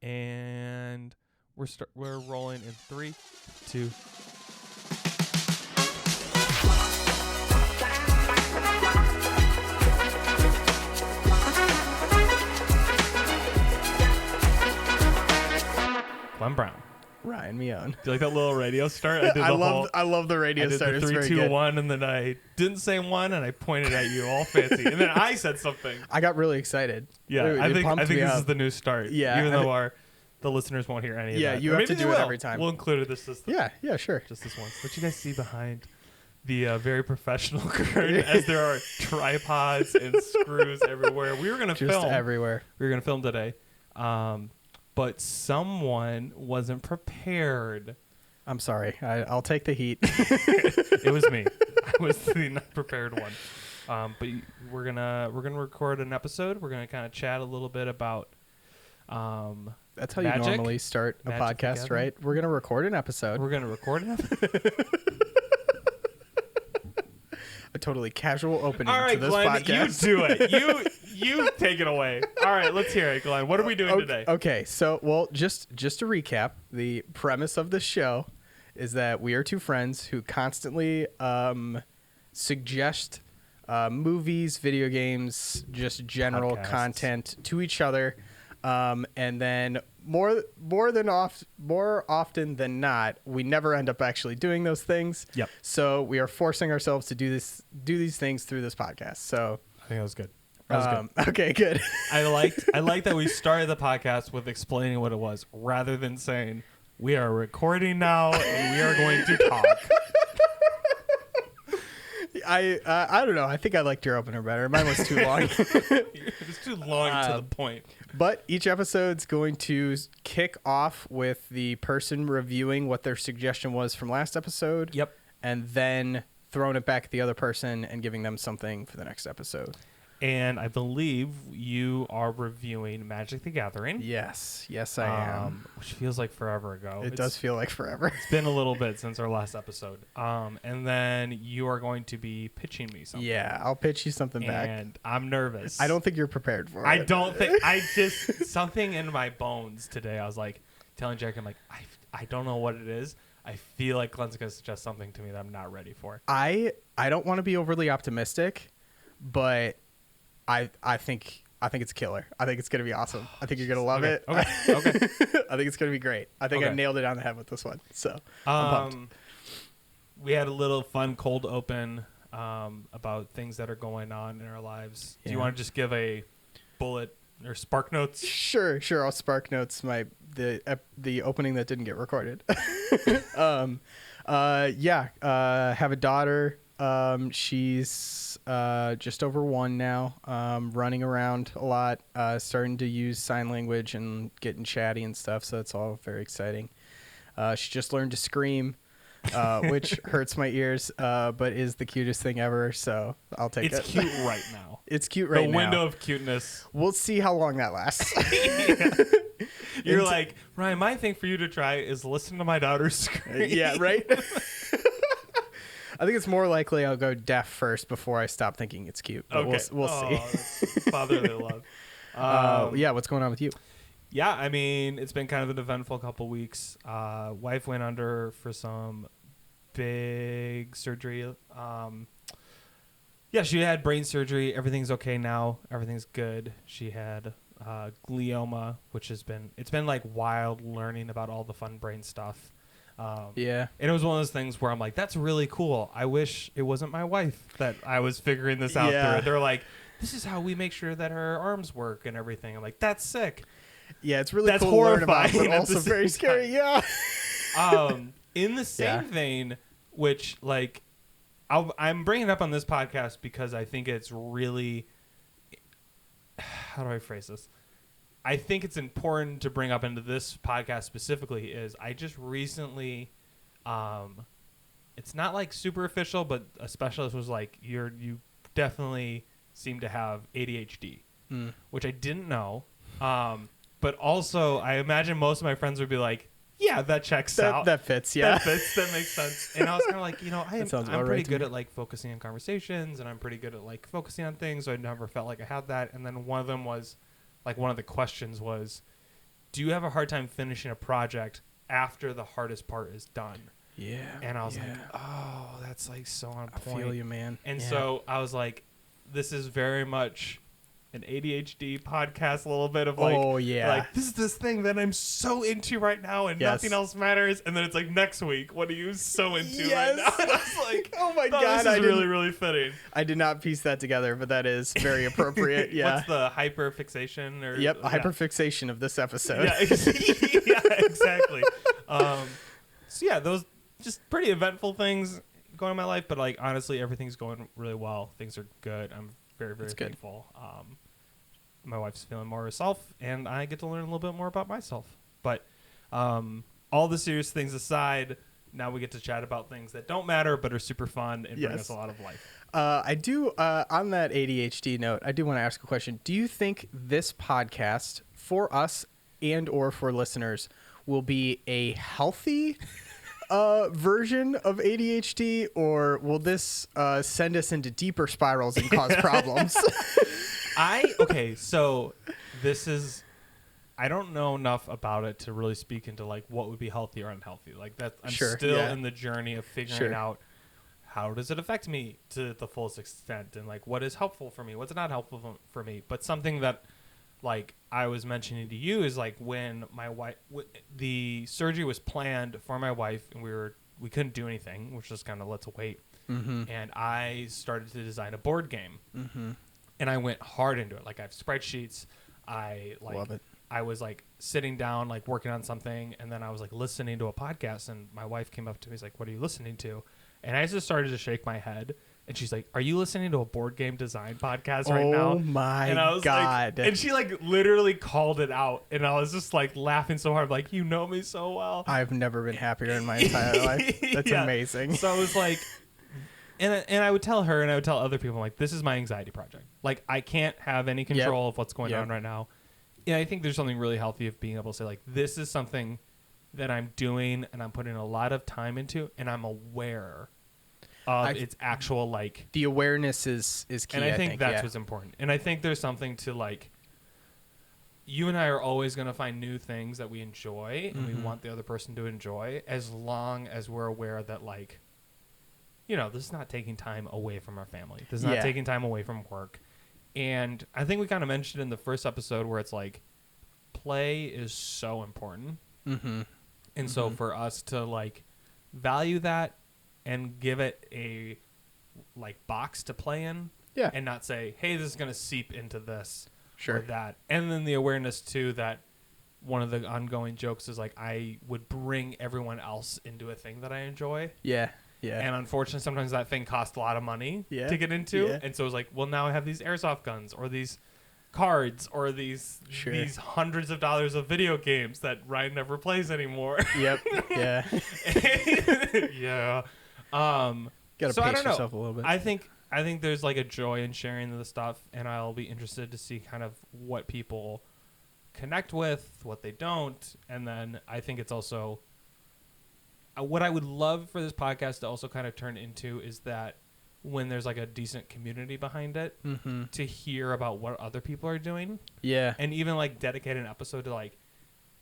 And we're rolling in 3, 2. Glenn Brown. Ryan Mione. Do you like that little radio start? I love the radio start. I did the 3, 2, 1, and then I didn't say 1, and I pointed at you all fancy, and then I said something. I got really excited. Yeah, I think this is the new start. Yeah, even though the listeners won't hear any of that. Yeah, you have to do it every time. We'll include it this Yeah, sure. Just this once. What you guys see behind the very professional curtain, as there are tripods and screws everywhere. We were gonna film just everywhere. We were gonna film today, but someone wasn't prepared. I'm sorry. I'll take the heat. It was me. I was the not prepared one. But we're gonna record an episode. We're gonna kind of chat a little bit about. That's how magic? you normally start a podcast, together? right? We're gonna record an episode. We're gonna record an episode. A totally casual opening All right, to this Glenn, podcast. you do it. You take it away. All right, let's hear it, Glenn. What are we doing today? Okay, so just to recap, the premise of the show is that we are two friends who constantly suggest movies, video games, just general Podcasts. content to each other, and then more often than not, we never end up actually doing those things. Yep. So we are forcing ourselves to do these things through this podcast. So I think that was good. That was good. Okay, good. I like that we started the podcast with explaining what it was, rather than saying we are recording now and we are going to talk. I don't know. I think I liked your opener better. Mine was too long. It was too long to the point. But each episode's going to kick off with the person reviewing what their suggestion was from last episode. Yep. And then throwing it back at the other person and giving them something for the next episode. And I believe you are reviewing Magic the Gathering. Yes, I am. Which feels like forever ago. It does feel like forever. It's been a little bit since our last episode. And then you are going to be pitching me something. Yeah, I'll pitch you something back. And I'm nervous. I don't think you're prepared for it. I don't think. Something in my bones today. I was like telling Jack, I'm like, I don't know what it is. I feel like Glenn's going to suggest something to me that I'm not ready for. I don't want to be overly optimistic, but I think it's killer. I think it's going to be awesome. I think you're going to love it. Okay. I think it's going to be great. I think I nailed it on the head with this one. So I'm pumped. We had a little fun cold open about things that are going on in our lives. Do you want to just give a bullet or spark notes? Sure. I'll spark notes the opening that didn't get recorded. Have a daughter. She's just over 1 now, running around a lot, starting to use sign language and getting chatty and stuff, so that's all very exciting. She just learned to scream, which hurts my ears, but is the cutest thing ever, so I'll take it. It's cute right now. It's cute right now. The window of cuteness. We'll see how long that lasts. You're like, Ryan, my thing for you to try is listen to my daughter scream. Yeah, right? I think it's more likely I'll go deaf first before I stop thinking it's cute. But okay. We'll see. That's fatherly love. What's going on with you? Yeah, I mean, it's been kind of an eventful couple weeks. Wife went under for some big surgery. She had brain surgery. Everything's okay now. Everything's good. She had glioma, which it's been like wild learning about all the fun brain stuff. And it was one of those things where I'm like, that's really cool. I wish it wasn't my wife that I was figuring this out through. They're like, this is how we make sure that her arms work and everything. I'm like, that's sick. Yeah, it's really that's cool to learn about, horrifying but also very scary. Yeah. In the same vein, which like I'm bringing it up on this podcast because I think it's really, how do I phrase this? I think it's important to bring up into this podcast specifically is I just recently, it's not like super official, but a specialist was like, you definitely seem to have ADHD, which I didn't know. But also I imagine most of my friends would be like, yeah, that checks out. That fits. Yeah. That fits. That makes sense. And I was kind of like, I'm pretty good me. at like focusing on conversations and I'm pretty good at like focusing on things. So I never felt like I had that. And then one of them was, like one of the questions was, do you have a hard time finishing a project after the hardest part is done? Yeah. And I was like, oh, that's like so on I point. feel you, man. And Yeah. so I was like, this is very much an ADHD podcast, a little bit of like, oh yeah, like this is this thing that I'm so into right now, and Yes. nothing else matters. And then it's like next week, what are you so into right Yes. now? And I was like, oh my oh, god, this I is really didn't- really fitting. I did not piece that together, but that is very appropriate. Yeah. What's the hyperfixation or Yep, yeah. hyperfixation of this episode. Yeah, yeah, exactly. So yeah, those just pretty eventful things going on in my life, but like honestly, everything's going really well. Things are good. I'm very very That's good. thankful. My wife's feeling more herself, and I get to learn a little bit more about myself. But all the serious things aside, now we get to chat about things that don't matter but are super fun and bring Yes. us a lot of life. I do, on that ADHD note, I do want to ask a question. Do you think this podcast, for us and or for listeners, will be a healthy version of ADHD, or will this send us into deeper spirals and cause problems? Okay, so this is, I don't know enough about it to really speak into like what would be healthy or unhealthy. Like that, I'm Sure, still yeah. in the journey of figuring Sure. out how does it affect me to the fullest extent, and like what is helpful for me, what's not helpful for me. But something that like I was mentioning to you is like when my wife, the surgery was planned for my wife, and we couldn't do anything, which was kind of let's wait. Mm-hmm. And I started to design a board game. Mm-hmm. And I went hard into it. Like I have spreadsheets. I like Love it. I was like sitting down, like working on something, and then I was like listening to a podcast, and my wife came up to me, she's like, "What are you listening to?" And I just started to shake my head, and she's like, "Are you listening to a board game design podcast right now?" Oh my And I was god. like, and she like literally called it out, and I was just like laughing so hard, like, you know me so well. I've never been happier in my entire life. That's Yeah. amazing. So I was like, and I would tell her, and I would tell other people, like, this is my anxiety project. Like, I can't have any control of what's going Yep. on right now. And I think there's something really healthy of being able to say, like, this is something that I'm doing, and I'm putting a lot of time into, and I'm aware of its actual, like, The awareness is key. and I think that's yeah. what's important. And I think there's something to, like, you and I are always going to find new things that we enjoy, and we Mhm. want the other person to enjoy, as long as we're aware that, like, you know, this is not taking time away from our family. This is not Yeah. taking time away from work. And I think we kind of mentioned in the first episode where it's like, play is so important. Mm-hmm. And so for us to, like, value that and give it a, like, box to play in, Yeah. and not say, hey, this is going to seep into this Sure. or that. And then the awareness, too, that one of the ongoing jokes is, like, I would bring everyone else into a thing that I enjoy. Yeah. Yeah. And unfortunately, sometimes that thing costs a lot of money Yeah. to get into. Yeah. And so it's like, well, now I have these airsoft guns or these cards or these Sure. these hundreds of dollars of video games that Ryan never plays anymore. Yep. Yeah. Yeah. Gotta So I pace don't know. yourself a little bit. I think there's like a joy in sharing the stuff, and I'll be interested to see kind of what people connect with, what they don't, and then I think it's also what I would love for this podcast to also kind of turn into is that when there's like a decent community behind it, Mm-hmm. to hear about what other people are doing, Yeah. and even like dedicate an episode to like,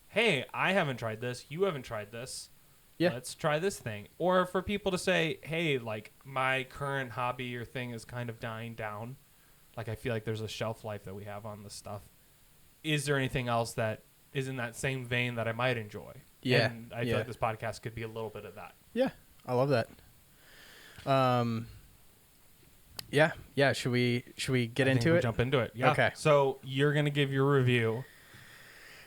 hey, I haven't tried this, you haven't tried this. Yeah. Let's try this thing. Or for people to say, hey, like my current hobby or thing is kind of dying down. Like I feel like there's a shelf life that we have on this stuff. Is there anything else that is in that same vein that I might enjoy? Yeah. And I feel like this podcast could be a little bit of that. Yeah. I love that. Yeah. Yeah. Should we get I think into we'll it? Jump into it. Yeah. Okay. So you're going to give your review.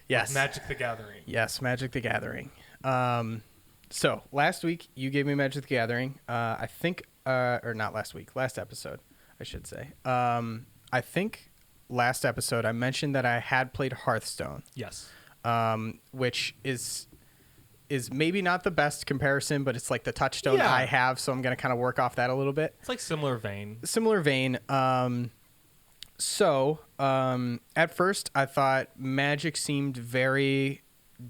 Yes. Magic the Gathering. Yes, Magic the Gathering. So last week you gave me Magic the Gathering. I think, or not last week, last episode, I should say. I think last episode I mentioned that I had played Hearthstone, Yes. which is maybe not the best comparison, but it's like the touchstone Yeah. I have, so I'm gonna kind of work off that a little bit. It's like similar vein. Similar vein. So at first I thought Magic seemed very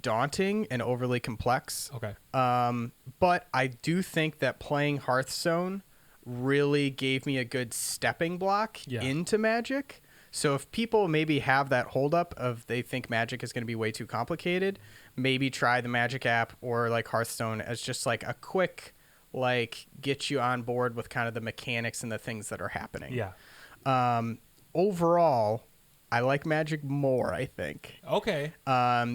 daunting and overly complex. Okay. But I do think that playing Hearthstone really gave me a good stepping block Yeah. into Magic. So if people maybe have that holdup of they think Magic is going to be way too complicated, maybe try the Magic app or like Hearthstone as just like a quick, like get you on board with kind of the mechanics and the things that are happening. Yeah. Overall, I like Magic more, I think. Okay.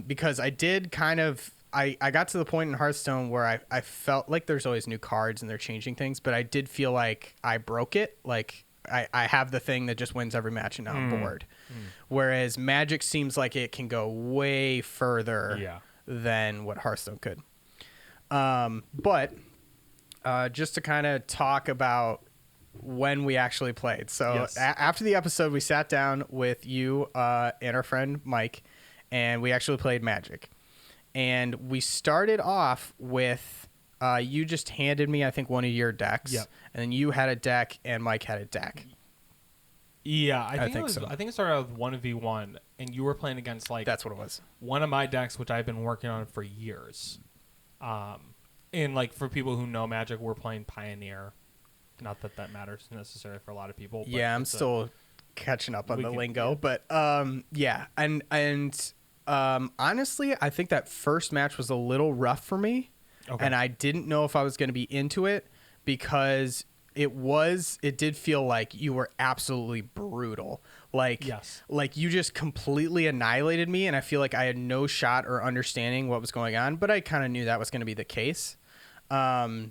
Because I did kind of, I got to the point in Hearthstone where I felt like there's always new cards and they're changing things, but I did feel like I broke it. Like I have the thing that just wins every match and now I'm bored. Whereas Magic seems like it can go way further than what Hearthstone could. But just to kind of talk about when we actually played. So after the episode, we sat down with you and our friend Mike, and we actually played Magic. And we started off with you just handed me, I think, one of your decks. Yep. And then you had a deck and Mike had a deck. Yeah, I think so. I think it started out with 1v1, and you were playing against like That's what it was. one of my decks, which I've been working on for years. And like for people who know Magic, we're playing Pioneer. Not that that matters necessarily for a lot of people. But Yeah, I'm still catching up on the lingo, yeah. but yeah, and honestly, I think that first match was a little rough for me, and I didn't know if I was going to be into it because it did feel like you were absolutely brutal. Like, like you just completely annihilated me, and I feel like I had no shot or understanding what was going on, but I kind of knew that was going to be the case. You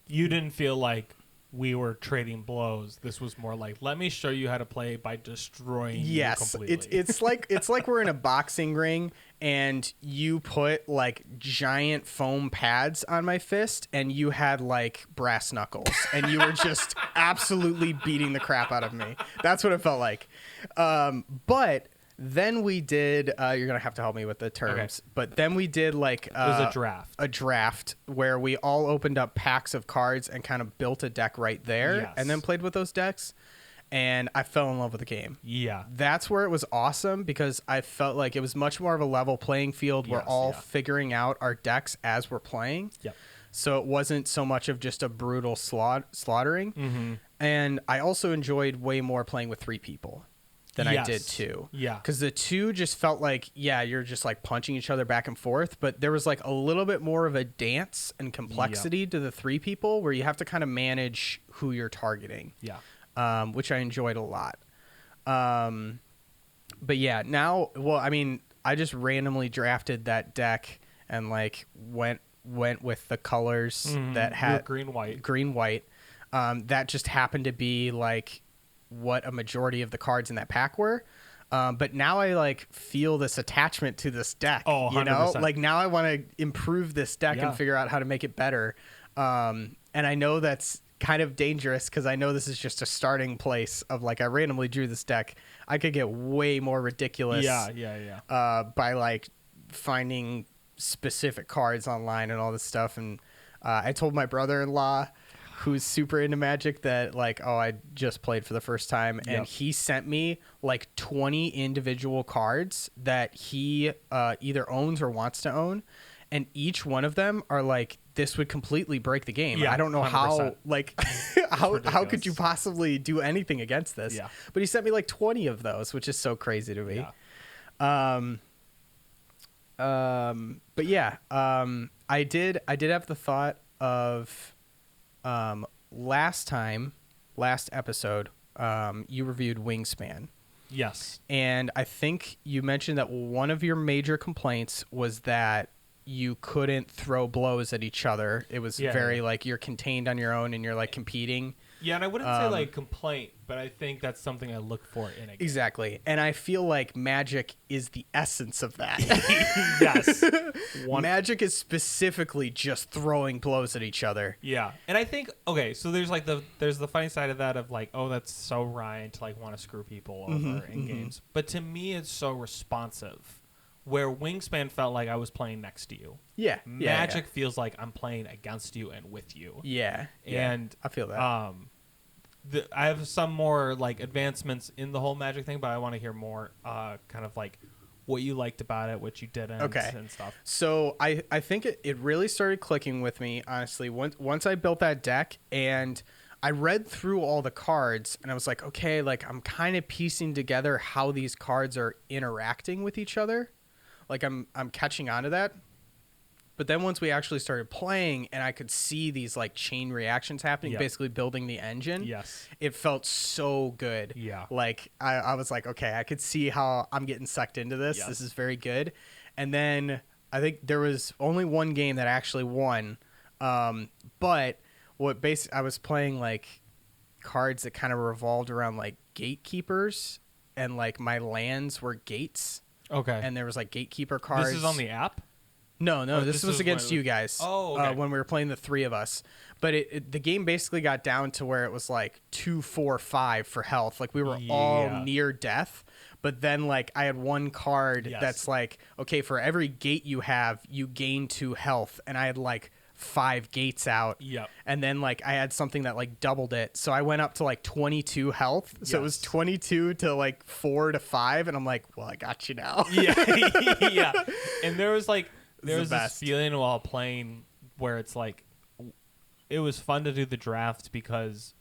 didn't feel like we were trading blows. This was more like, let me show you how to play by destroying you completely. it's like we're in a boxing ring and you put like giant foam pads on my fist and you had like brass knuckles and you were just absolutely beating the crap out of me. That's what it felt like. But then we did, you're going to have to help me with the terms, but then we did like, it was a draft where we all opened up packs of cards and kind of built a deck right there and then played with those decks. And I fell in love with the game. Yeah. That's where it was awesome because I felt like it was much more of a level playing field. We're all figuring out our decks as we're playing. Yep. So it wasn't so much of just a brutal slaughtering. Mm-hmm. And I also enjoyed way more playing with 3 people than I did 2. Yeah. Because the 2 just felt like, you're just like punching each other back and forth. But there was like a little bit more of a dance and complexity to the 3 people where you have to kind of manage who you're targeting. Yeah. Which I enjoyed a lot. But yeah, now, well, I mean, I just randomly drafted that deck and like went with the colors that had green, white. That just happened to be like what a majority of the cards in that pack were. But now I like feel this attachment to this deck. Oh, 100%. You know, like now I want to improve this deck and figure out how to make it better. And I know that's kind of dangerous because I know this is just a starting place of like I randomly drew this deck. I could get way more ridiculous. By like finding specific cards online and all this stuff. And I told my brother-in-law, who's super into Magic, that like, oh, I just played for the first time, and he sent me like 20 individual cards that he either owns or wants to own, and each one of them are like, this would completely break the game. I don't know 100%. How like how could you possibly do anything against this? But he sent me like 20 of those, which is so crazy to me. But yeah, I did have the thought of last episode, you reviewed Wingspan. Yes. And I think you mentioned that one of your major complaints was that you couldn't throw blows at each other. It was very like you're contained on your own and you're like competing. Yeah, and I wouldn't say like complaint, but I think that's something I look for in a game. Exactly. And I feel like Magic is the essence of that. Yes. Magic is specifically just throwing blows at each other. Yeah. And I think, okay, so there's like there's the funny side of that of like, oh, that's so Ryan to like want to screw people over in games. But to me, it's so responsive. Where Wingspan felt like I was playing next to you. Yeah. Magic feels like I'm playing against you and with you. Yeah. And I feel that. I have some more like advancements in the whole Magic thing, but I want to hear more kind of like what you liked about it, what you didn't, and stuff. So I think it really started clicking with me, honestly, once I built that deck, and I read through all the cards and I was like, okay, like I'm kind of piecing together how these cards are interacting with each other. Like I'm catching on to that. But then once we actually started playing and I could see these like chain reactions happening, Yep. basically building the engine, Yes. it felt so good. Yeah. Like I was like, okay, I could see how I'm getting sucked into this. Yes. This is very good. And then I think there was only one game that actually won. But I was playing like cards that kind of revolved around like gatekeepers, and like my lands were gates, Okay. and there was like gatekeeper cards. This is on the app? No, Oh, this was against you guys. Oh, okay. When we were playing the three of us. But the game basically got down to where it was like 2, 4, 5 for health. Like we were all Yeah. near death. But then like I had one card Yes. that's like, okay, for every gate you have, you gain 2 health. And I had like 5 gates out. Yep. And then like I had something that like doubled it. So I went up to like 22 health. So it was Yes. 22 to like 4 to 5. And I'm like, well, I got you now. Yeah. Yeah. And there was like, there the was this best. feeling while playing where it's like, it was fun to do the draft because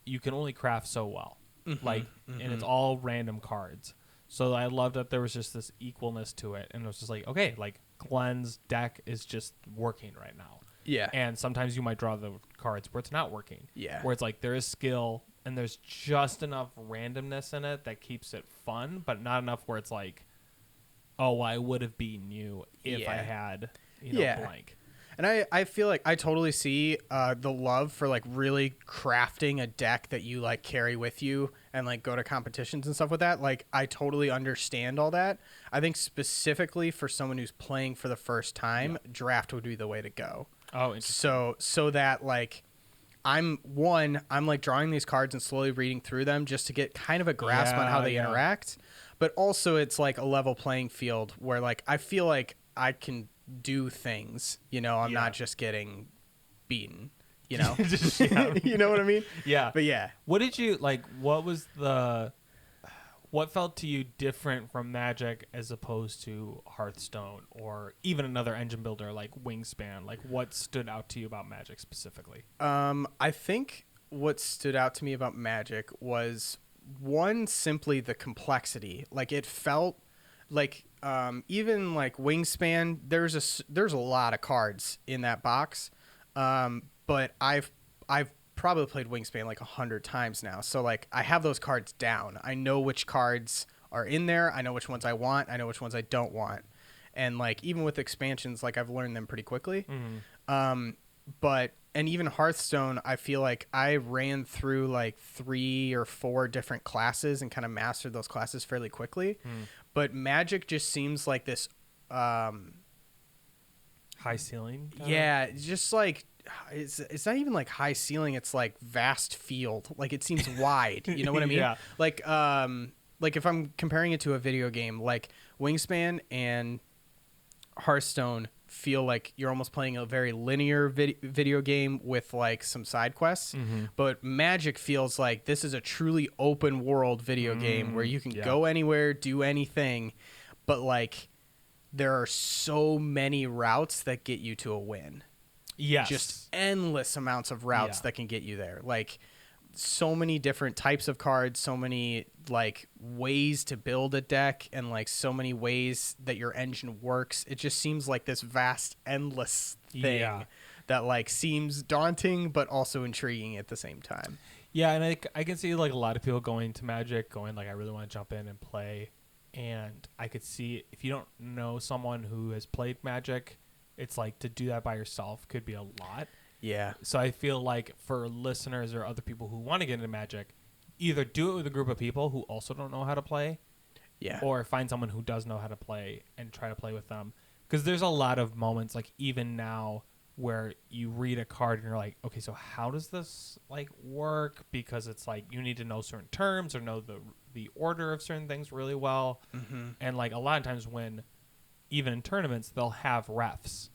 you can only craft so well. And it's all random cards. So I loved that there was just this equalness to it. And it was just like, okay, like Glenn's deck is just working right now. Yeah. And sometimes you might draw the cards where it's not working. Yeah. Where it's like there is skill and there's just enough randomness in it that keeps it fun, but not enough where it's like, oh, I would have beaten you if I Yeah. had, Yeah. blank. And I feel like I totally see the love for like really crafting a deck that you like carry with you and like go to competitions and stuff with that. Like I totally understand all that. I think specifically for someone who's playing for the first time, draft would be the way to go. Oh, interesting. So that like I'm like drawing these cards and slowly reading through them just to get kind of a grasp on how they Yeah. interact. But also it's like a level playing field where like I feel like I can do things, I'm Yeah. not just getting beaten, Just, yeah. you know what I mean? Yeah. But yeah. What did you like? What felt to you different from Magic as opposed to Hearthstone or even another engine builder like Wingspan? Like, what stood out to you about Magic specifically? I think what stood out to me about Magic was one, simply the complexity. Like it felt like even like Wingspan, there's a lot of cards in that box, but I've probably played Wingspan like 100 times now, so like I have those cards down. I know which cards are in there. I know which ones I want. I know which ones I don't want, and like even with expansions, like I've learned them pretty quickly. And even Hearthstone, I feel like I ran through like 3 or 4 different classes and kind of mastered those classes fairly quickly. But Magic just seems like this, High ceiling? yeah, it's just like it's not even like high ceiling. It's like vast field. Like it seems wide. You know what I mean? Yeah. Like if I'm comparing it to a video game, like Wingspan and Hearthstone feel like you're almost playing a very linear video game with like some side quests, but Magic feels like this is a truly open world video game where you can go anywhere, do anything, but like there are so many routes that get you to a win. Yes. Just endless amounts of routes that can get you there. Like so many different types of cards, so many like ways to build a deck, and like so many ways that your engine works. It just seems like this vast, endless thing that like seems daunting but also intriguing at the same time. Yeah, and I can see like a lot of people going to Magic, going like, I really want to jump in and play. And I could see if you don't know someone who has played Magic, it's like to do that by yourself could be a lot. Yeah. So I feel like for listeners or other people who want to get into Magic, either do it with a group of people who also don't know how to play, or find someone who does know how to play and try to play with them. Because there's a lot of moments, like even now, where you read a card and you're like, okay, so how does this like work? Because it's like you need to know certain terms or know the order of certain things really well. And like a lot of times when even in tournaments, they'll have refs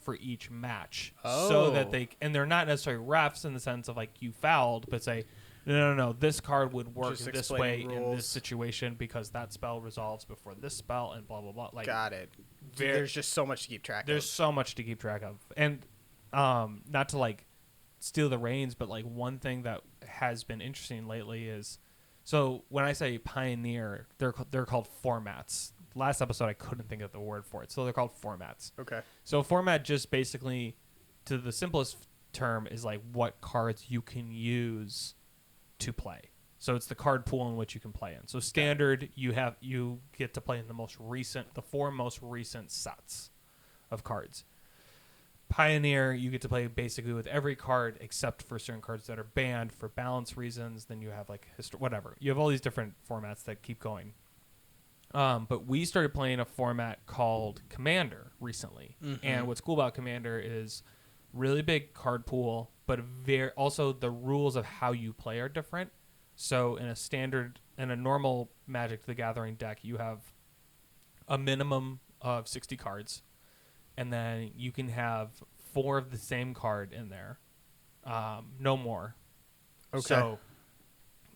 for each match so that and they're not necessarily refs in the sense of like you fouled, but say, no, this card would work Just this way explain in rules. this situation because that spell resolves before this spell and blah, blah, blah. Like, Got it. There's just so much to keep track of. there's so much to keep track of. And not to like steal the reins, but like one thing that has been interesting lately is, so when I say Pioneer, they're called formats. Last episode I couldn't think of the word for it, so they're called formats. Okay. So format just basically, to the simplest term, is like what cards you can use to play. So it's the card pool in which you can play in. So standard, you get to play in the four most recent sets of cards. Pioneer, you get to play basically with every card except for certain cards that are banned for balance reasons. Then you have like whatever. You have all these different formats that keep going. But we started playing a format called Commander recently. Mm-hmm. And what's cool about Commander is really big card pool, but also the rules of how you play are different. So in a normal Magic the Gathering deck, you have a minimum of 60 cards. And then you can have 4 of the same card in there. No more. Okay. So,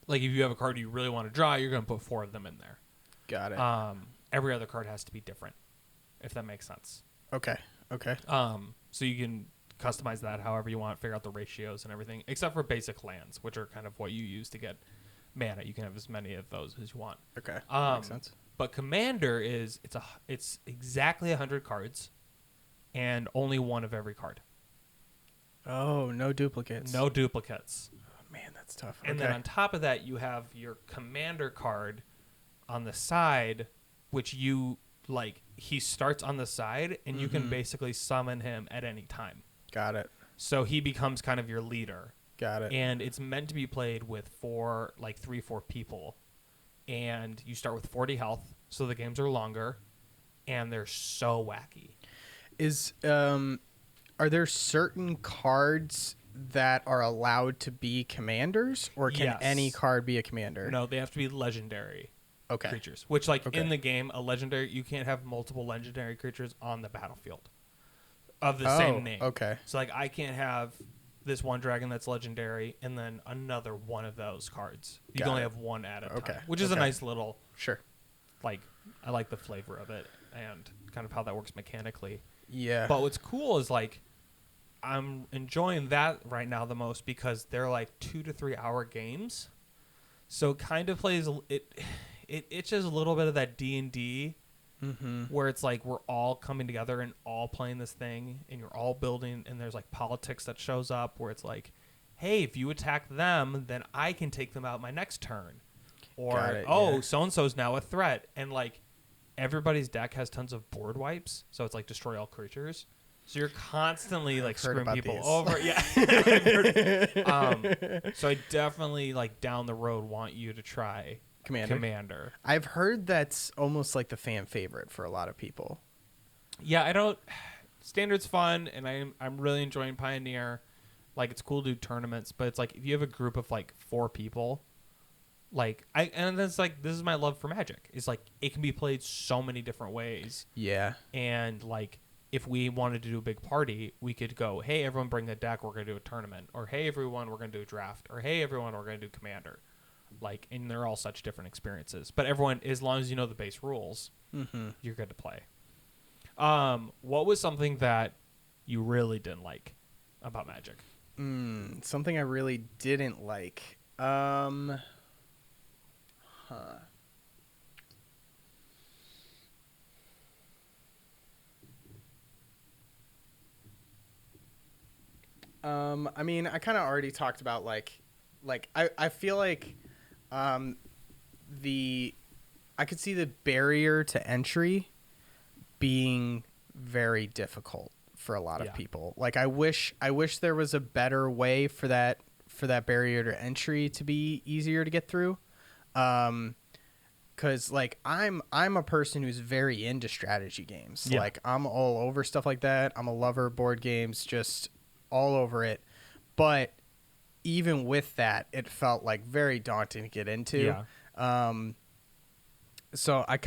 like, if you have a card you really want to draw, you're going to put 4 of them in there. Got it. Every other card has to be different, if that makes sense. Okay. So you can customize that however you want, figure out the ratios and everything, except for basic lands, which are kind of what you use to get mana. You can have as many of those as you want. Okay. Makes sense. But Commander it's exactly 100 cards. And only 1 of every card. Oh, no duplicates. No duplicates. Oh, man, that's tough. And then on top of that, you have your Commander card on the side, which he starts on the side, and you can basically summon him at any time. Got it. So he becomes kind of your leader. Got it. And it's meant to be played with 4 people. And you start with 40 health, so the games are longer, and they're so wacky. Are there certain cards that are allowed to be commanders, or can any card be a commander? No, they have to be legendary creatures. Which, in the game, you can't have multiple legendary creatures on the battlefield of the same name. Okay. So, I can't have this one dragon that's legendary and then another one of those cards. You can only have one at a time, which is a nice little. Sure. I like the flavor of it and kind of how that works mechanically. Yeah. But what's cool is I'm enjoying that right now the most because they're 2 to 3 hour games. So it kind of plays it itches a little bit of that D&D where it's we're all coming together and all playing this thing and you're all building, and there's politics that shows up where it's hey, if you attack them, then I can take them out my next turn. Or so-and-so's now a threat, and everybody's deck has tons of board wipes, so it's destroy all creatures. So you're constantly screwing people over. Yeah. So I definitely down the road want you to try Commander. I've heard that's almost like the fan favorite for a lot of people. Yeah, Standard's fun, and I'm really enjoying Pioneer. It's cool to do tournaments, but it's if you have a group of 4 people. This is my love for Magic. It's it can be played so many different ways. Yeah. And if we wanted to do a big party, we could go, hey, everyone bring a deck, we're going to do a tournament. Or, hey, everyone, we're going to do a draft. Or, hey, everyone, we're going to do Commander. And they're all such different experiences. But everyone, as long as you know the base rules, you're good to play. What was something that you really didn't like about Magic? Something I really didn't like. I mean, I kind of already talked about I feel I could see the barrier to entry being very difficult for a lot of people. I wish there was a better way for that barrier to entry to be easier to get through. Cause I'm a person who's very into strategy games. Yeah. I'm all over stuff like that. I'm a lover of board games, just all over it. But even with that, it felt very daunting to get into. Yeah. So I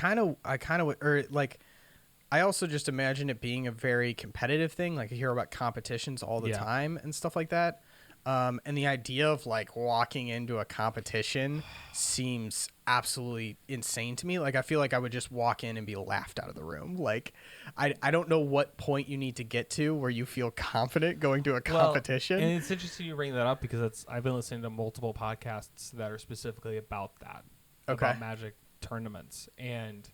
also just imagine it being a very competitive thing. I hear about competitions all the time and stuff like that. And the idea of like walking into a competition seems absolutely insane to me. Like I feel like I would just walk in and be laughed out of the room. Like I don't know what point you need to get to where you feel confident going to a competition. And it's interesting you bring that up because I've been listening to multiple podcasts that are specifically about that, about Magic tournaments. And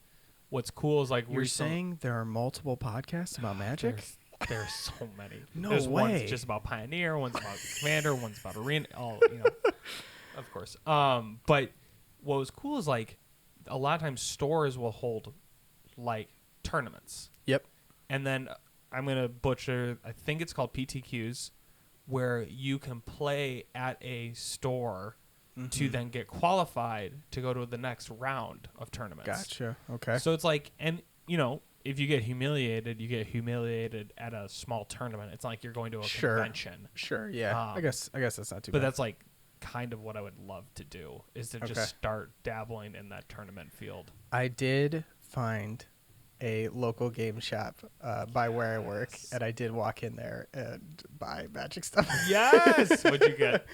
what's cool is like you're saying there are multiple podcasts about Magic. There's so many. No There's way. One's just about Pioneer, one's about Commander, one's about Arena. All of course. But what was cool is like a lot of times stores will hold like tournaments. Yep. And then I'm gonna butcher. I think it's called PTQs, where you can play at a store to then get qualified to go to the next round of tournaments. Gotcha. Okay. So it's like, and if you get humiliated, you get humiliated at a small tournament. It's not like you're going to a convention. Sure. Yeah. I guess that's not too bad. But that's like kind of what I would love to do is to just start dabbling in that tournament field. I did find a local game shop by where I work, and I did walk in there and buy Magic stuff. Yes. What'd you get?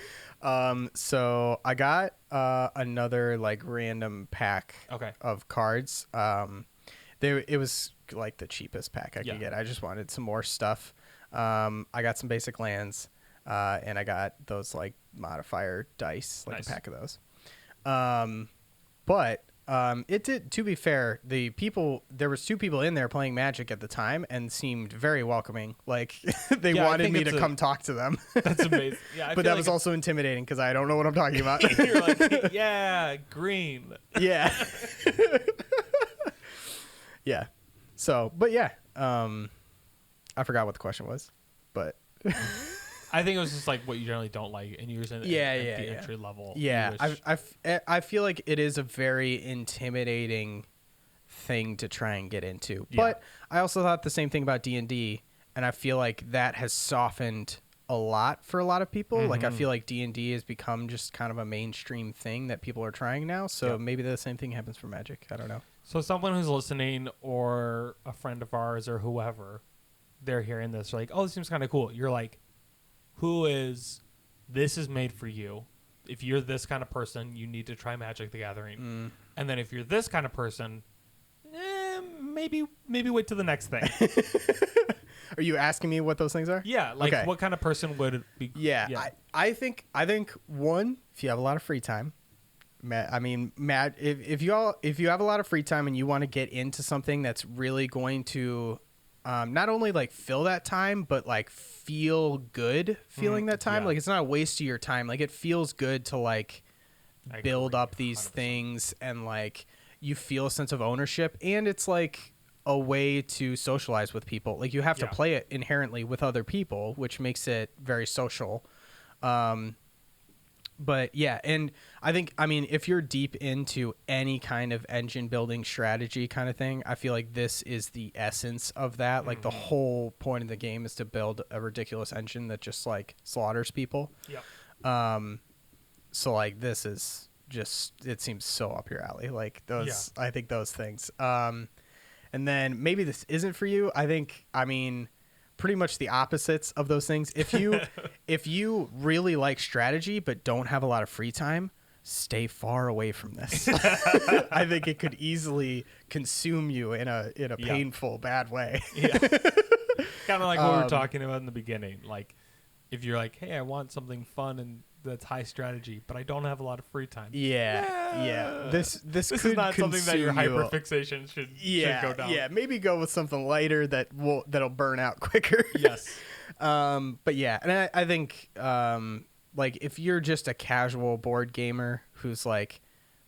So I got another like random pack of cards. It was like the cheapest pack I could get. I just wanted some more stuff. I got some basic lands, and I got those like modifier dice, like a pack of those. But it did. To be fair, there was 2 people in there playing Magic at the time and seemed very welcoming. Like they wanted me to come talk to them. That's amazing. Yeah, but that was also intimidating because I don't know what I'm talking about. You're like, yeah, green. Yeah. Yeah. So, but yeah, I forgot what the question was, but I think it was just like what you generally don't like, and you're saying the entry level. Yeah, I feel like it is a very intimidating thing to try and get into. Yeah. But I also thought the same thing about D&D, and I feel like that has softened a lot for a lot of people. Like I feel like D&D has become just kind of a mainstream thing that people are trying now. So maybe the same thing happens for Magic. I don't know. So someone who's listening or a friend of ours or whoever, they're hearing this, like, oh, this seems kind of cool. You're like, this is made for you. If you're this kind of person, you need to try Magic the Gathering. And then if you're this kind of person, maybe wait till the next thing. Are you asking me what those things are? Yeah, like what kind of person would be? Yeah. I think one, if you have a lot of free time, Matt, if you have a lot of free time and you want to get into something that's really going to not only like fill that time, but like feel good feeling that time. Like it's not a waste of your time. Like it feels good to like build up these 100%. Things and like you feel a sense of ownership, and it's like a way to socialize with people. Like you have to play it inherently with other people, which makes it very social. But yeah, and if you're deep into any kind of engine building strategy kind of thing, I feel like this is the essence of that. Like the whole point of the game is to build a ridiculous engine that just like slaughters people. Yeah. So like this is just, it seems so up your alley. Like those, I think those things. And then maybe this isn't for you. Pretty much the opposites of those things. If you really like strategy but don't have a lot of free time, stay far away from this. I think it could easily consume you in a painful, bad way. Yeah. Kind of like what we were talking about in the beginning. Like if you're like, hey, I want something fun and that's high strategy, but I don't have a lot to time. Yeah. This is not something that your hyperfixation should go down. Yeah, maybe go with something lighter that'll burn out quicker. Yes. But yeah, and I think like if you're just a casual board gamer who's like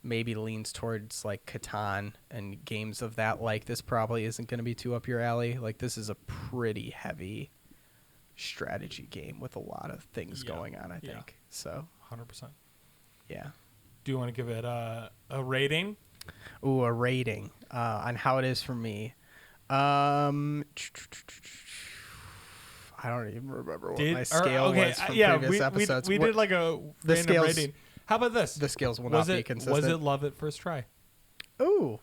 maybe leans towards like Catan and games of that, like this probably isn't going to be too up your alley. Like this is a pretty heavy strategy game with a lot of things going on, I think. So 100%. Yeah. Do you want to give it a rating? Ooh, a rating on how it is for me. I don't even remember what my scale was from previous episodes. We did like a random rating. How about this? The scales will not be consistent. Was it love at first try? Ooh.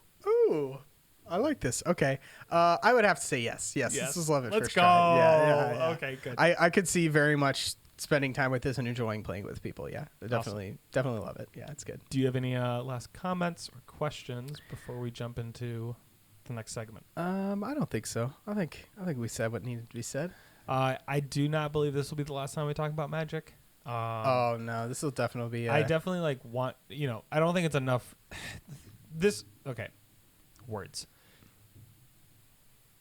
I like this. Okay. I would have to say yes. Yes. This is love at first try. Let's go. Yeah. Okay, good. I could see very much spending time with this and enjoying playing with people. Yeah, definitely love it. Yeah, it's good. Do you have any last comments or questions before we jump into the next segment? I don't think so. I think we said what needed to be said. I do not believe this will be the last time we talk about Magic. Oh no, this will definitely be. I definitely want. I don't think it's enough. Words.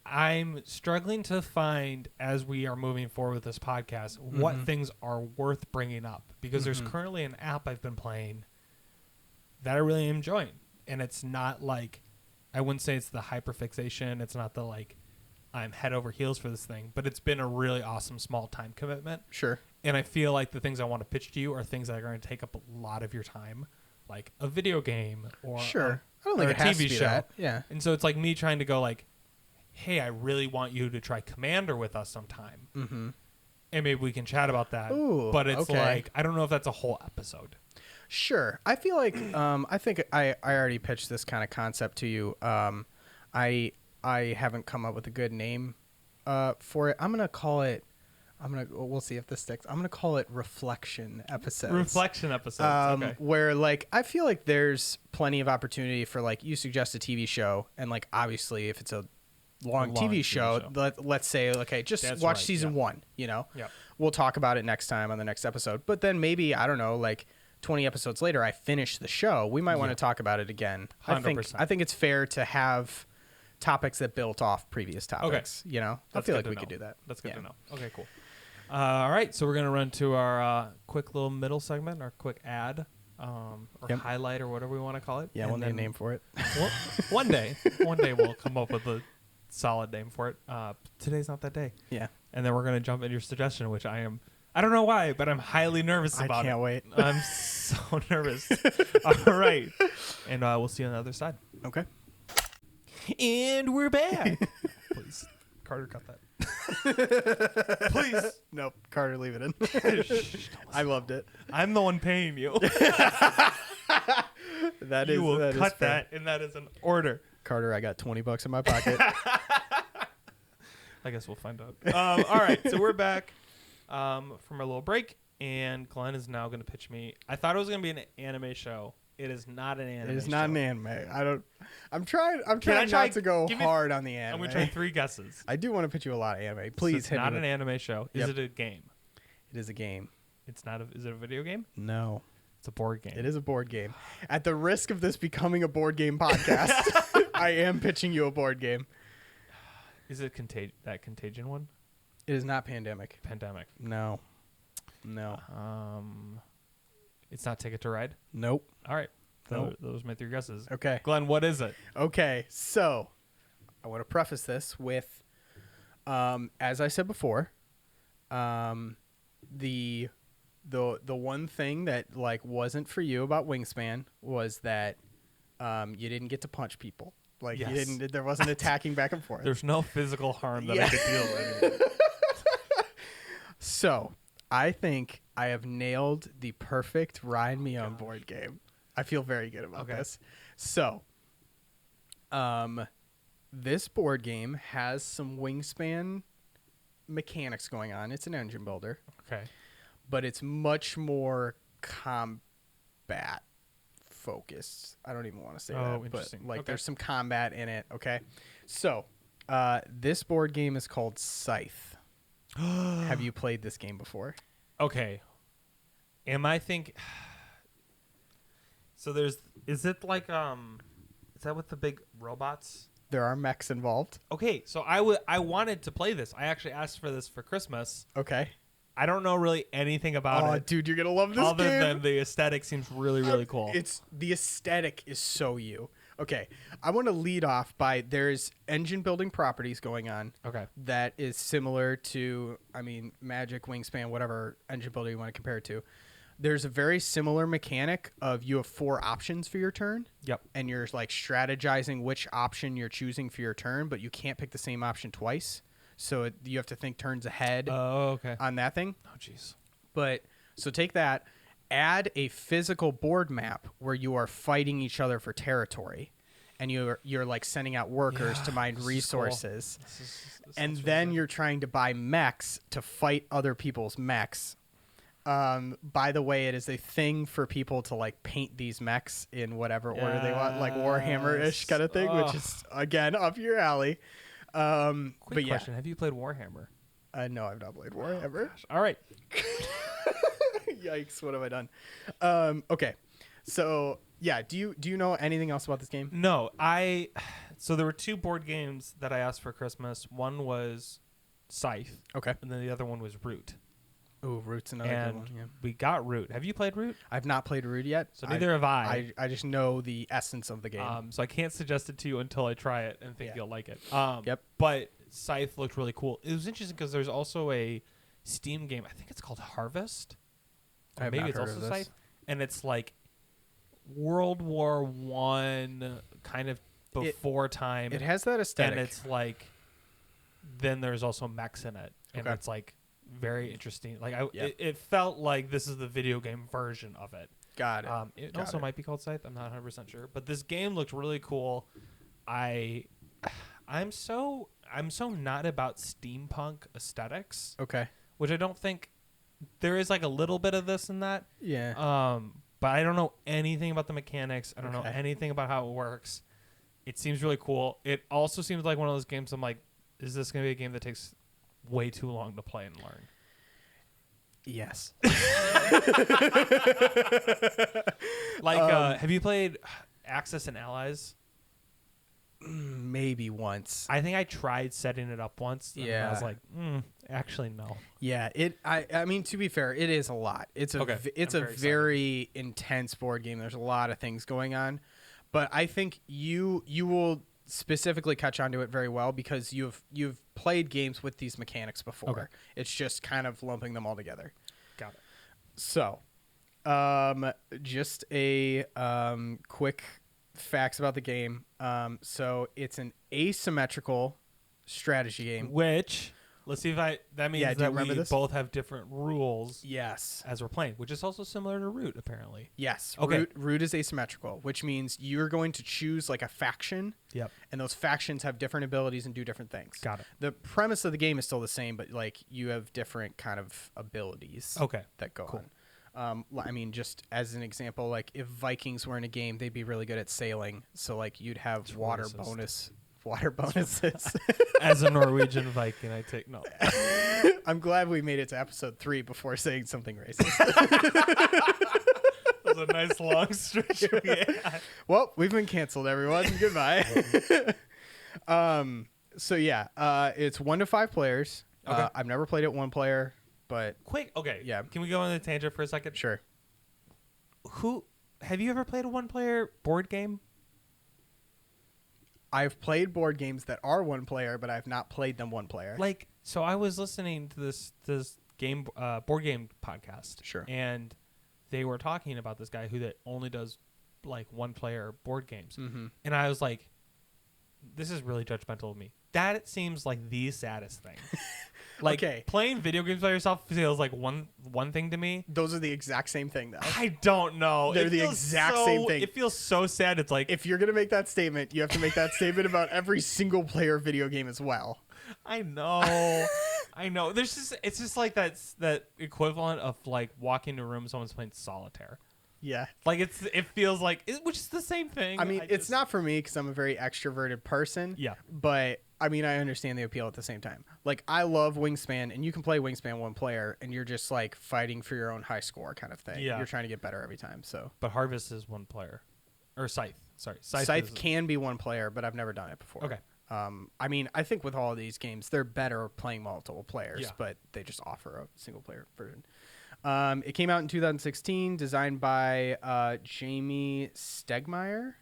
I'm struggling to find, as we are moving forward with this podcast, what things are worth bringing up, because there's currently an app I've been playing that I really am enjoying, and it's not like, I wouldn't say it's the hyperfixation. It's not the like, I'm head over heels for this thing, but it's been a really awesome small time commitment. Sure. And I feel like the things I want to pitch to you are things that are going to take up a lot of your time, like a video game or I don't think or it a has TV to be show. that. Yeah. And so it's like me trying to go like, hey, I really want you to try Commander with us sometime. Mm-hmm. And maybe we can chat about that. Ooh, but it's okay. like, I don't know if that's a whole episode. Sure. I feel like I think I already pitched this kind of concept to you. I haven't come up with a good name for it. I'm gonna call it. We'll see if this sticks. I'm gonna call it reflection episodes. Reflection episodes. Okay. Where like I feel like there's plenty of opportunity for, like, you suggest a TV show, and like obviously if it's a long TV show, let's say, okay, just That's watch right, season yeah. 1. Yep. We'll talk about it next time on the next episode. But then maybe, I don't know, like 20 episodes later, I finish the show. We might want to talk about it again. 100%. I think it's fair to have topics that built off previous topics. Okay. I That's feel good like to we know. could do that. That's good Yeah. to know. Okay, cool. All right, so we're going to run to our quick little middle segment, our quick ad, or highlight, or whatever we want to call it. Yeah, And we'll need a then name for it. one day we'll come up with a solid name for it. Today's not that day. Yeah. And then we're going to jump into your suggestion, which I don't know why, but I'm highly nervous about it. I can't wait. I'm so nervous. All right. And we'll see you on the other side. Okay. And we're back. Please, Carter, cut that. Please. Nope. Carter, leave it in. I loved it. I'm the one paying you. That You will that is cut fair. that, and that is an order. Carter, I got $20 in my pocket. I guess we'll find out. All right, so we're back from our little break, and Glenn is now going to pitch me. I thought it was going to be an anime show. It is not an anime. It is not show. an anime. I'm trying I try- not to go give me- hard on the anime. I'm going to try 3 guesses. I do want to pitch you a lot of anime. So Please it's hit not me an with- anime show. Is Yep. it a game? It is a game. It's not. Is it a video game? No. It's a board game. It is a board game. At the risk of this becoming a board game podcast, I am pitching you a board game. Is it that Contagion one? It is not Pandemic. Pandemic. No. It's not Ticket to Ride. Nope. All right. Nope. Those are my 3 guesses. Okay. Glenn, what is it? Okay. So, I want to preface this with, as I said before, the one thing that like wasn't for you about Wingspan was that you didn't get to punch people. Like Yes. you didn't. There wasn't attacking back and forth. There's no physical harm that I Yeah. could deal with. So I think I have nailed the perfect Ryan Me On board game. I feel very good about Okay. this. So, this board game has some Wingspan mechanics going on. It's an engine builder, Okay. but it's much more combat focused. I don't even want to say Oh, that, but interesting. like Okay. there's some combat in it. Okay, so this board game is called Scythe. Have you played this game before? Okay. So is it like is that with the big robots? There are mechs involved. Okay, so I wanted to play this. I actually asked for this for Christmas. Okay. I don't know really anything about it. Dude, you're gonna love this other game. than the aesthetic seems really cool. It's the aesthetic is so you. Okay, I want to lead off by there's engine building properties going on. Okay. That is similar to, Magic, Wingspan, whatever engine builder you want to compare it to. There's a very similar mechanic of you have 4 options for your turn. Yep. And you're like strategizing which option you're choosing for your turn, but you can't pick the same option twice. So you have to think turns ahead Oh, okay. on that thing. Oh, jeez. But so take that, add a physical board map where you are fighting each other for territory, and you're like sending out workers to mine this is cool. resources, This and sounds then really you're trying to buy mechs to fight other people's mechs. By the way, it is a thing for people to like paint these mechs in whatever order they want, like Warhammer-ish kind of thing, which is again up your alley. Quick but yeah, question: have you played Warhammer? no, I've not played Warhammer. All right. Yikes! What have I done? Okay, so yeah, do you know anything else about this game? No, so there were 2 board games that I asked for Christmas. One was Scythe, Okay. and then the other one was Root. Ooh, Root's another good And one. Yeah. we got Root. Have you played Root? I've not played Root yet. So neither have I. I just know the essence of the game. So I can't suggest it to you until I try it and think Yeah. you'll like it. Yep. But Scythe looked really cool. It was interesting because there's also a Steam game. I think it's called Harvest. I Or have maybe not it's heard also of this. Scythe. And it's like World War One kind of before time. It has that aesthetic. And it's like, then there's also mechs in it. And Okay. it's like very interesting. Like Yeah. it felt like this is the video game version of it. Got it. It Got also it. might be called Scythe. I'm not 100% sure, but this game looked really cool. I'm so not about steampunk aesthetics, Okay. which I don't think there is like a little bit of this and that. Yeah. But I don't know anything about the mechanics. I don't know Okay. anything about how it works. It seems really cool. It also seems like one of those games I'm like, is this going to be a game that takes way too long to play and learn? Yes. Like, have you played Axis and Allies? Maybe once. I think I tried setting it up once. And I was Yeah. like, actually, no. Yeah. I mean, to be fair, it is a lot. It's a Okay, it's I'm a very very intense board game. There's a lot of things going on, but I think you will specifically catch onto it very well because you've played games with these mechanics before. Okay. It's just kind of lumping them all together. Got it. So, just a quick facts about the game. So it's an asymmetrical strategy game. Which, let's see if that means Yeah, do you that remember we this? both have different rules Yes. as we're playing, which is also similar to Root, apparently. Yes. Okay. Root is asymmetrical, which means you're going to choose like a faction, Yep. and those factions have different abilities and do different things. Got it. The premise of the game is still the same, but like you have different kind of abilities. Okay. That go Cool. on. I mean, just as an example, like if Vikings were in a game, they'd be really good at sailing. So like you'd have It's water racist. bonuses. As a Norwegian Viking, I take no. I'm glad we made it to episode 3 before saying something racist. That was a nice long stretch. Well, we've been canceled, everyone. Goodbye. So yeah, it's 1 to 5 players. Okay. I've never played it 1 player, but Quick, okay. Yeah. Can we go on the tangent for a second? sure. Have you ever played a one-player board game? I've played board games that are 1 player, but I've not played them 1 player. Like, so I was listening to this game board game podcast. Sure. And they were talking about this guy that only does like 1-player board games. Mm-hmm. And I was like, this is really judgmental of me. That seems like the saddest thing. Like Okay. playing video games by yourself feels like one thing to me. Those are the exact same thing, though. I don't know. They're It the feels exact same thing. It feels so sad. It's like, If you're going to make that statement, you have to make that statement about every single player video game as well. I know. I know. It's just like that equivalent of like walking into a room and someone's playing solitaire. Yeah. Like it feels like which is the same thing. I mean, it's not for me because I'm a very extroverted person. Yeah. But I mean, I understand the appeal at the same time. Like, I love Wingspan, and you can play Wingspan 1 player, and you're just like fighting for your own high score kind of thing. Yeah. You're trying to get better every time. So But Harvest is 1 player, or Scythe. Sorry, Scythe is- can be 1 player, but I've never done it before. Okay. I mean, I think with all of these games, they're better playing multiple players, Yeah. but they just offer a single player version. It came out in 2016, designed by Jamie Stegmaier.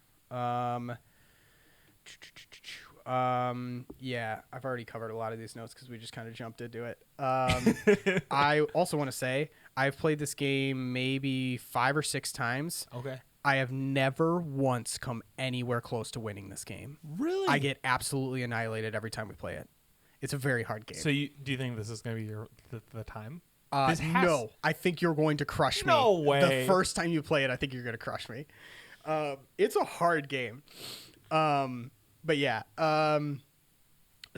Yeah, I've already covered a lot of these notes because we just kind of jumped into it. I also want to say I've played this game maybe 5 or 6 times. Okay. I have never once come anywhere close to winning this game. Really? I get absolutely annihilated every time we play it. It's a very hard game. So do you think this is going to be the time? This has- No, I think you're going to crush me. No way. The first time you play it, I think you're going to crush me. It's a hard game. But yeah.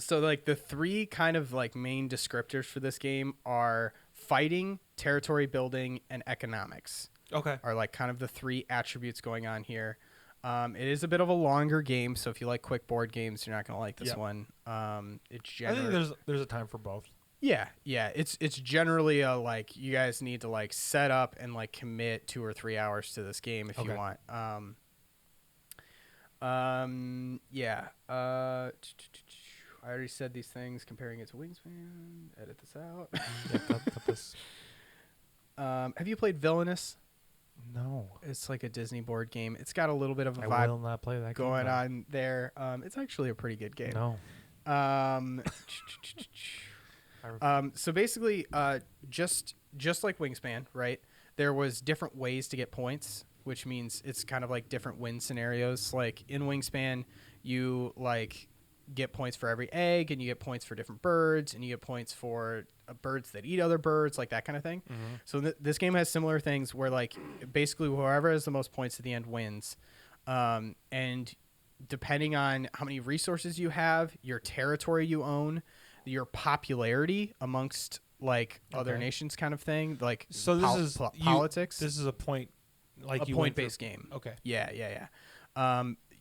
So like the 3 kind of like main descriptors for this game are fighting, territory building, and economics Okay. are like kind of the 3 attributes going on here. It is a bit of a longer game, so if you like quick board games, you're not gonna like this Yep. one. It's I think there's a time for both. yeah. It's generally a like you guys need to like set up and like commit 2 or 3 hours to this game if you Okay. want. Yeah. I already said these things. Comparing it to Wingspan. Edit this out. Yeah, cut this. Have you played Villainous? No. It's like a Disney board game. It's got a little bit of a I vibe will not play that going game, on there. It's actually a pretty good game. No. Um, so basically, just like Wingspan, right? There was different ways to get points, which means it's kind of like different win scenarios. Like in Wingspan, you like get points for every egg, and you get points for different birds, and you get points for birds that eat other birds, like that kind of thing. Mhm. So this game has similar things where like basically whoever has the most points at the end wins, and depending on how many resources you have, your territory you own, your popularity amongst like other Okay. nations, kind of thing, like So this is politics. This is a point, like a you went point-based through- game. Okay. Yeah.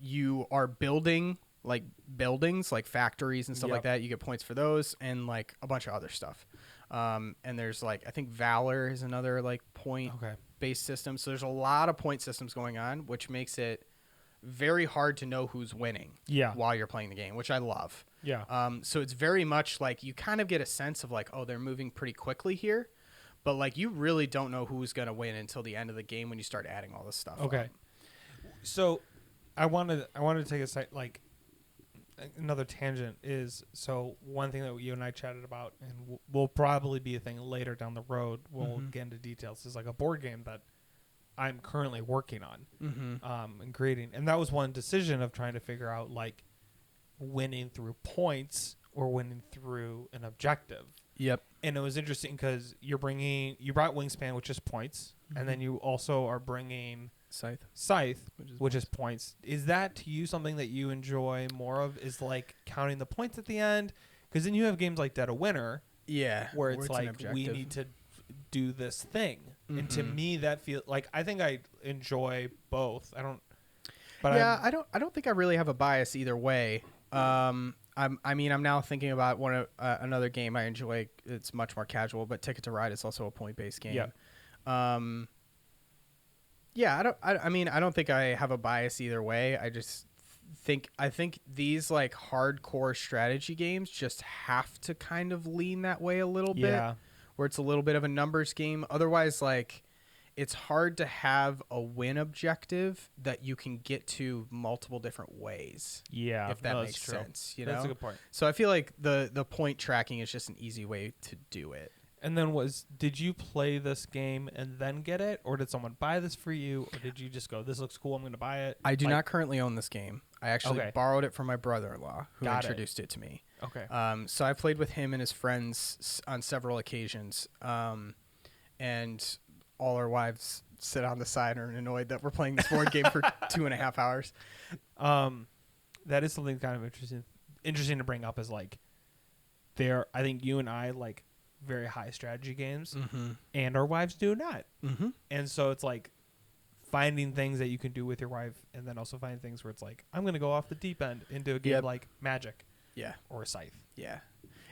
You are building like buildings, like factories and stuff like Yep. that. You get points for those, and like a bunch of other stuff. And there's like I think Valor is another like point-based Okay. system. So there's a lot of point systems going on, which makes it very hard to know who's winning. Yeah. While you're playing the game, which I love. Yeah. So it's very much like you kind of get a sense of like, oh, they're moving pretty quickly here, but like you really don't know who's gonna win until the end of the game when you start adding all this stuff. Okay. up. So I wanted to take a side, like another tangent is, so one thing that you and I chatted about, and will probably be a thing later down the road, we'll Mhm. get into details, is like a board game that I'm currently working on Mm-hmm. and creating. And that was one decision of trying to figure out like winning through points or winning through an objective. Yep. And it was interesting because you brought Wingspan, which is points, and then you also are bringing Scythe. which is points. Is that to you something that you enjoy more of? Is like counting the points at the end? Because then you have games like Dead of Winter, Yeah. where it's an like we objective. need to do this thing, and to Mhm. me that feels like I think I enjoy both. I don't, but yeah, I don't think I really have a bias either way. I'm now thinking about another game I enjoy. It's much more casual, but Ticket to Ride is also a point-based game. Yeah. Yeah, I don't think I have a bias either way. I just think these like hardcore strategy games just have to kind of lean that way a little yeah, bit, where it's a little bit of a numbers game. Otherwise, like it's hard to have a win objective that you can get to multiple different ways. yeah, If that no, makes that's true. sense, you That's know. a good point. So I feel like the point tracking is just an easy way to do it. And then did you play this game and then get it, or did someone buy this for you, or did you just go, this looks cool, I'm going to buy it? I do Like- not currently own this game. I actually Okay. borrowed it from my brother-in-law, who Got it. introduced it to me. Okay. So I played with him and his friends on several occasions, and all our wives sit on the side and are annoyed that we're playing this board game for 2.5 hours. That is something kind of interesting to bring up, is like I think you and I like very high strategy games, Mm-hmm. and our wives do not. Mm-hmm. And so it's like finding things that you can do with your wife, and then also finding things where it's like, I'm going to go off the deep end into a game Yep. like Magic Yeah. or Scythe. Yeah.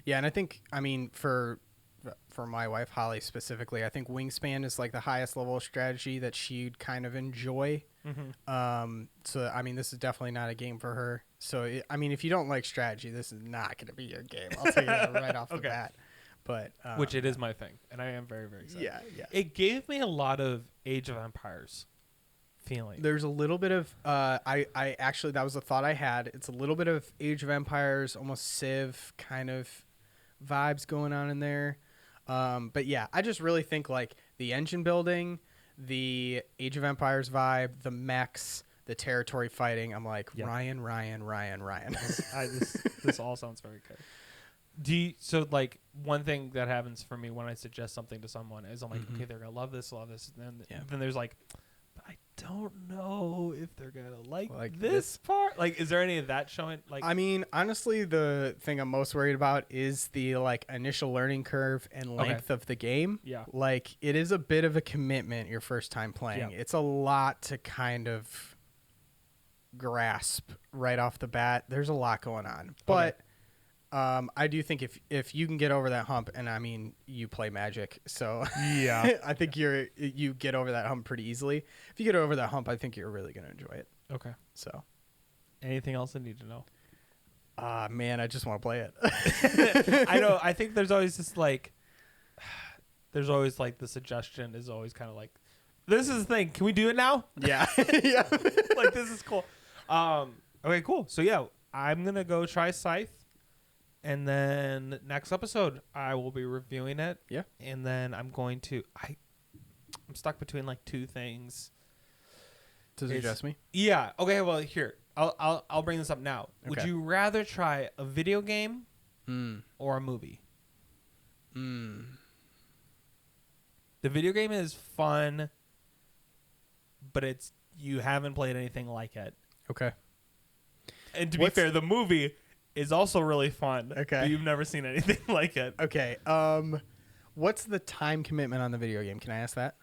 Yeah, and I think, I mean, for my wife, Holly, specifically, I think Wingspan is like the highest level of strategy that she'd kind of enjoy. So, I mean, this is definitely not a game for her. So, I mean, if you don't like strategy, this is not going to be your game. I'll tell you that right off the Okay. bat. But Which it is my thing, and I am very, very excited. yeah. It gave me a lot of Age of Empires feeling. There's a little bit of I actually, that was a thought I had. It's a little bit of Age of Empires, almost Civ kind of vibes going on in there. But yeah, I just really think like the engine building, the Age of Empires vibe, the mechs, the territory fighting. I'm like, Yep. Ryan. This all sounds very good. So like one thing that happens for me when I suggest something to someone is I'm like, Mhm. okay, they're gonna love this, and then Yeah. then there's like, but I don't know if they're gonna like Like this part. Like, is there any of that showing? Like, I mean, honestly, the thing I'm most worried about is the like initial learning curve and length of the game. Yeah. Like it is a bit of a commitment your first time playing. Yeah. It's a lot to kind of grasp right off the bat. There's a lot going on. But I do think if you can get over that hump, and I mean you play Magic, so yeah. I think you get over that hump pretty easily. If you get over that hump, I think you're really gonna enjoy it. Okay. So Anything else I need to know? man, I just want to play it. I know. I think there's always this like, there's always like the suggestion is always kind of like, this is the thing. Can we do it now? Yeah. Yeah. Like, this is cool. Okay, cool. So yeah, I'm gonna go try Scythe, and then next episode I will be reviewing it. Yeah. And then I'm going to I'm stuck between like two things. To suggest me? Yeah. Okay. Well, here I'll bring this up now. Would Okay. you rather try a video game Mm. or a movie? Mm. The video game is fun, but you haven't played anything like it. Okay. And to be fair, the movie is also really fun. Okay. But you've never seen anything like it. Okay. What's the time commitment on the video game? Can I ask that?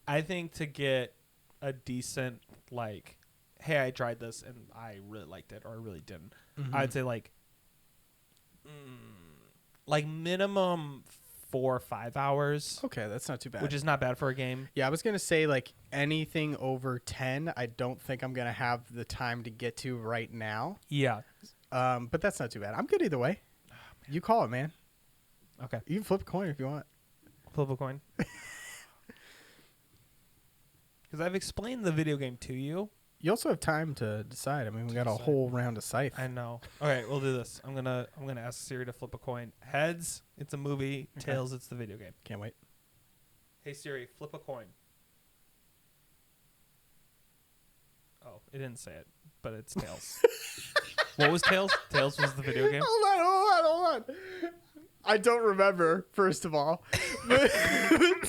I think to get a decent, like, hey, I tried this and I really liked it, or I really didn't. Mm-hmm. I'd say like minimum 4 or 5 hours, Okay, that's not too bad. which is not bad for a game. Yeah, I was gonna say like anything over 10. I don't think I'm gonna have the time to get to right now. Yeah. But that's not too bad. I'm good either way. You call it, man. Okay. You can flip a coin if you want. Flip a coin. Because I've explained the video game to you. You also have time to decide. I mean, we got a decide. whole round of Scythe. I know. Okay, we'll do this. I'm gonna ask Siri to flip a coin. Heads, it's a movie. Okay. Tails, it's the video game. Can't wait. Hey Siri, flip a coin. Oh, it didn't say it, but it's Tails. What was Tails? Tails was the video game. Hold on. I don't remember, first of all. But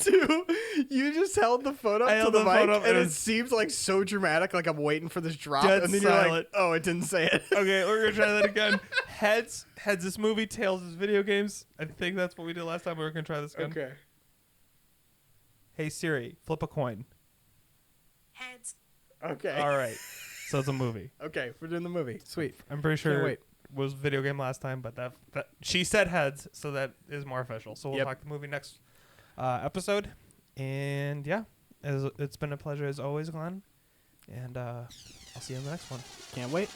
two, you just held the phone up I to held the the mic, phone up, and it it was- seems like so dramatic, like I'm waiting for this drop, Dead and then you're silent. like, oh, it didn't say it. Okay, we're gonna try that again. Heads this movie. Tails is video games. I think that's what we did last time. We're gonna try this again. Okay. Hey Siri, flip a coin. Heads. Okay. All right. So it's a movie. Okay, we're doing the movie. Sweet. I'm pretty sure wait. it was video game last time, but that she said heads, so that is more official. So we'll Yep. talk the movie next episode. And yeah, it's been a pleasure as always, Glenn. And I'll see you in the next one. Can't wait.